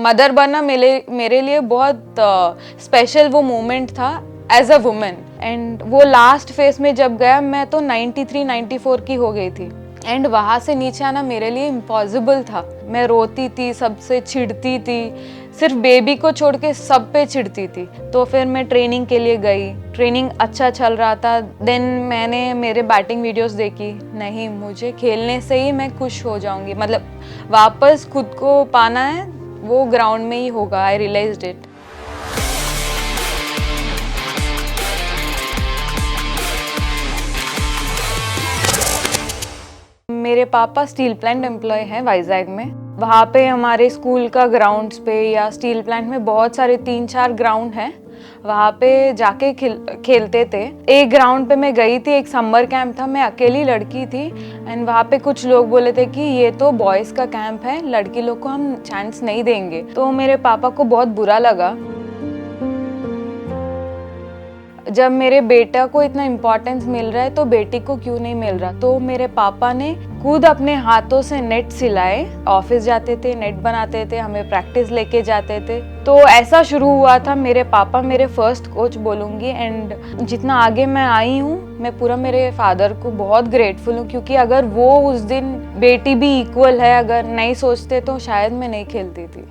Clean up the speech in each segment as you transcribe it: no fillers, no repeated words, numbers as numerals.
Mother बनना मेरे लिए बहुत स्पेशल वो मोमेंट था एज अ वुमेन। एंड वो लास्ट फेज में जब गया मैं तो 93-94 की हो गई थी एंड वहाँ से नीचे आना मेरे लिए इम्पॉसिबल था। मैं रोती थी, सबसे चिढ़ती थी, सिर्फ बेबी को छोड़ के सब पे चिढ़ती थी। तो फिर मैं ट्रेनिंग के लिए गई, ट्रेनिंग अच्छा चल रहा था। देन मैंने मेरे बैटिंग वीडियोस देखी, नहीं मुझे खेलने से ही मैं खुश हो जाऊंगी, मतलब वापस खुद को पाना है वो ग्राउंड में ही होगा। आई रियलाइज्ड इट। मेरे पापा स्टील प्लांट एम्प्लॉय हैं वाइजैग में। वहाँ पे हमारे स्कूल का ग्राउंड्स पे या स्टील प्लांट में बहुत सारे 3-4 ग्राउंड हैं, वहाँ पे जाके खेलते थे। एक ग्राउंड पे मैं गई थी, एक समर कैंप था, मैं अकेली लड़की थी एंड वहाँ पे कुछ लोग बोले थे कि ये तो बॉयज़ का कैंप है, लड़की लोग को हम चांस नहीं देंगे। तो मेरे पापा को बहुत बुरा लगा। जब मेरे बेटा को इतना इम्पोर्टेंस मिल रहा है तो बेटी को क्यों नहीं मिल रहा। तो मेरे पापा ने खुद अपने हाथों से नेट सिलाए, ऑफिस जाते थे, नेट बनाते थे, हमें प्रैक्टिस लेके जाते थे। तो ऐसा शुरू हुआ था। मेरे पापा मेरे फर्स्ट कोच बोलूँगी एंड जितना आगे मैं आई हूँ मैं पूरा मेरे फादर को बहुत ग्रेटफुल हूँ, क्योंकि अगर वो उस दिन बेटी भी इक्वल है अगर नहीं सोचते तो शायद मैं नहीं खेलती थी।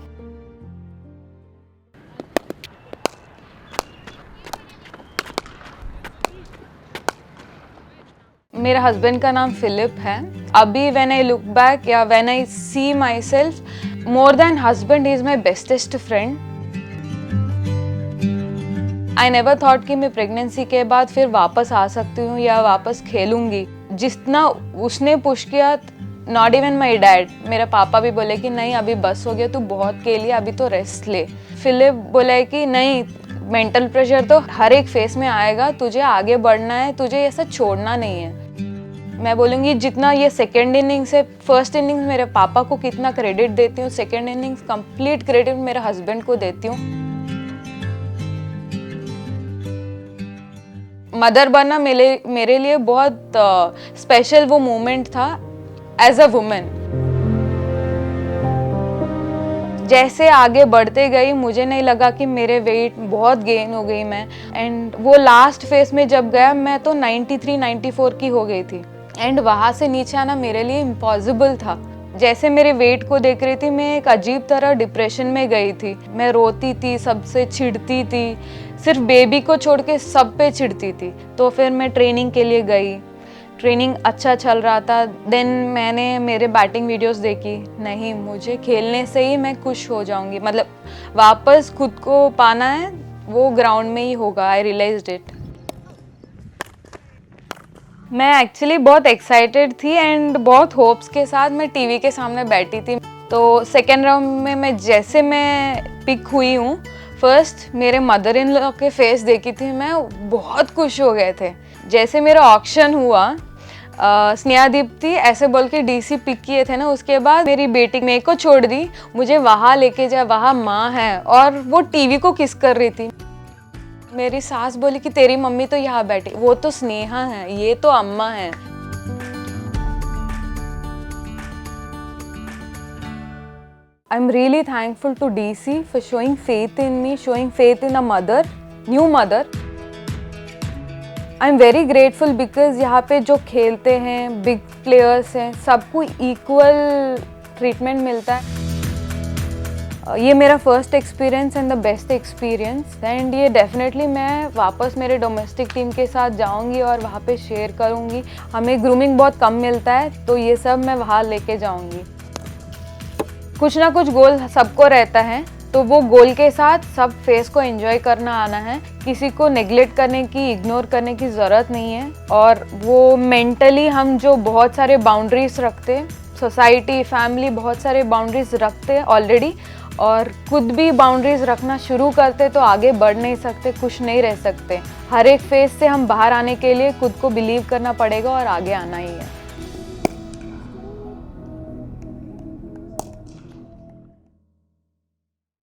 मेरे हस्बैंड का नाम फिलिप है। अभी व्हेन आई लुक बैक या when I see myself, more then husband he is my bestest friend. I never thought कि मैं प्रेगनेंसी के बाद फिर वापस आ सकती हूँ या वापस खेलूंगी। जितना उसने पुश किया, नॉट इवन माई डैड, मेरे पापा भी बोले कि नहीं अभी बस हो गया, तू बहुत खेली, अभी तो रेस्ट ले। फिलिप बोला कि नहीं, मेंटल प्रेशर तो हर एक फेस में आएगा, तुझे आगे बढ़ना है, तुझे ऐसा छोड़ना नहीं है। मैं बोलूँगी जितना ये सेकेंड इनिंग्स है, फर्स्ट इनिंग्स मेरे पापा को कितना क्रेडिट देती हूँ, सेकेंड इनिंग्स कंप्लीट क्रेडिट मेरे हस्बैंड को देती हूँ। मदर बनना मेरे लिए बहुत स्पेशल वो मोमेंट था एज अ वुमेन। जैसे आगे बढ़ते गई मुझे नहीं लगा कि मेरे वेट बहुत गेन हो गई मैं। एंड वो लास्ट फेज में जब गया मैं तो 93-94 की हो गई थी एंड वहाँ से नीचे आना मेरे लिए इम्पॉसिबल था। जैसे मेरे वेट को देख रही थी मैं एक अजीब तरह डिप्रेशन में गई थी। मैं रोती थी, सबसे चिढ़ती थी, सिर्फ बेबी को छोड़ के सब पे चिढ़ती थी। तो फिर मैं ट्रेनिंग के लिए गई, ट्रेनिंग अच्छा चल रहा था। देन मैंने मेरे बैटिंग वीडियोस देखी, नहीं मुझे खेलने से ही मैं खुश हो जाऊंगी, मतलब वापस खुद को पाना है वो ग्राउंड में ही होगा। आई रियलाइज्ड इट। मैं एक्चुअली बहुत एक्साइटेड थी एंड बहुत होप्स के साथ मैं टीवी के सामने बैठी थी। तो सेकेंड राउंड में मैं पिक हुई हूँ। फर्स्ट मेरे मदर इन लॉ के फेस देखी थी, मैं बहुत खुश हो गए थे। जैसे मेरा ऑक्शन हुआ, स्नेहा दीप्ति ऐसे बोल के डीसी पिक किए थे ना, उसके बाद मेरी बेटी मेरे को छोड़ दी, मुझे वहाँ लेके जा, वहाँ माँ है, और वो टीवी को किस कर रही थी। मेरी सास बोली कि तेरी मम्मी तो यहाँ बैठी, वो तो स्नेहा है, ये तो अम्मा है। I'm really thankful to DC for showing faith in me, showing faith in a mother, new mother. I'm very grateful because यहाँ पे जो खेलते हैं, बिग प्लेयर्स हैं, सबको इक्वल ट्रीटमेंट मिलता है। ये मेरा first experience and the best experience, and ये डेफिनेटली मैं वापस मेरे डोमेस्टिक टीम के साथ जाऊंगी और वहाँ पे शेयर करूंगी। हमें ग्रूमिंग बहुत कम मिलता है तो ये सब मैं वहाँ लेके जाऊंगी। कुछ ना कुछ गोल सबको रहता है, तो वो गोल के साथ सब फेस को एंजॉय करना आना है। किसी को नेग्लेक्ट करने की, इग्नोर करने की ज़रूरत नहीं है। और वो मेंटली हम जो बहुत सारे बाउंड्रीज रखते, सोसाइटी, फैमिली बहुत सारे बाउंड्रीज रखते ऑलरेडी, और खुद भी बाउंड्रीज रखना शुरू करते तो आगे बढ़ नहीं सकते, खुश नहीं रह सकते। हर एक फेज से हम बाहर आने के लिए खुद को बिलीव करना पड़ेगा और आगे आना ही है।